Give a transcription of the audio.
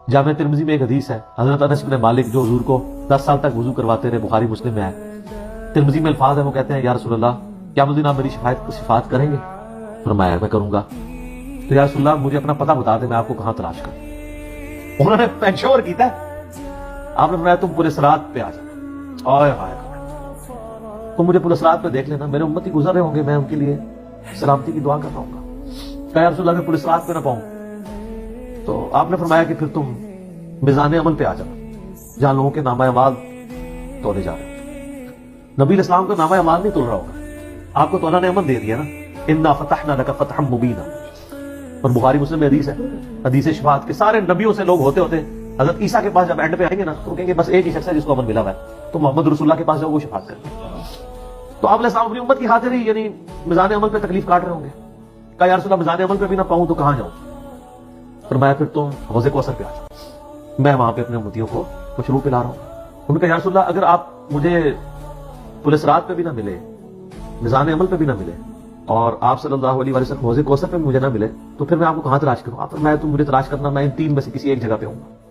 جامع ترمذی میں ایک حدیث ہے، حضرت انس بن مالک جو حضور کو 10 سال تک وضو کرواتے رہے، بخاری مسلم میں ہے، ترمذی میں الفاظ ہیں، وہ کہتے ہیں یا رسول اللہ قیامت الدین آپ میری شفاعت کریں گے؟ فرمایا میں کروں گا۔ تو یا رسول اللہ مجھے اپنا پتہ بتا دیں، میں آپ کو کہاں تلاش کروں؟ انہوں نے پینشور کیتا ہے، آپ نے فرمایا تم پولیس رات پہ آ جانا، آئے ہائے تم مجھے پولیس رات پہ دیکھ لینا، میرے امتی گزر رہے ہوں گے، میں ان کے لیے سلامتی کی دعا کر رہا ہوں گا۔ کہ یا رسول اللہ میں پولیس رات پہ نہ پاؤں، تو آپ نے فرمایا کہ پھر تم میزان عمل پہ آ جانا، جہاں لوگوں کے نامہ اعمال تولے جا رہے ہیں۔ نبی اسلام کا نامہ اعمال نہیں تول رہا ہوگا، آپ کو تو اللہ نے امن دے دیا نا، انا فتحنا لک فتحا مبینا، اور بخاری مسلم میں حدیث ہے، حدیث شفاعت کے سارے نبیوں سے لوگ ہوتے حضرت عیسیٰ کے پاس جب اینڈ پہ آئیں گے نا تو کہیں گے بس ایک ہی شخص ہے جس کو امن ملا ہوا ہے، تو محمد رسول اللہ کے پاس جاؤ، وہ شفاعت کریں گے۔ تو آپ علیہ السلام اپنی امت کی خاطر ہی یعنی میزان عمل پہ تکلیف کاٹ رہے ہوں گے۔ کہا یا رسول اللہ میزان عمل پہ بھی نہ پاؤں تو کہاں جاؤں؟ فرمایا پھر تم حوض کوثر پہ آ جاؤ، میں وہاں پہ اپنے امتیوں کو مشروب پلا رہا ہوں۔ انہوں نے کہا یا رسول اللہ اگر آپ مجھے پولیس رات پہ بھی نہ ملے، میزان عمل پہ بھی نہ ملے، اور آپ صلی اللہ علیہ وسلم حوض کوثر پہ بھی مجھے نہ ملے، تو پھر میں آپ کو کہاں تلاش کروں؟ آپ فرمایا تم مجھے تلاش کرنا، میں ان 3 میں سے کسی ایک جگہ پہ ہوں گا۔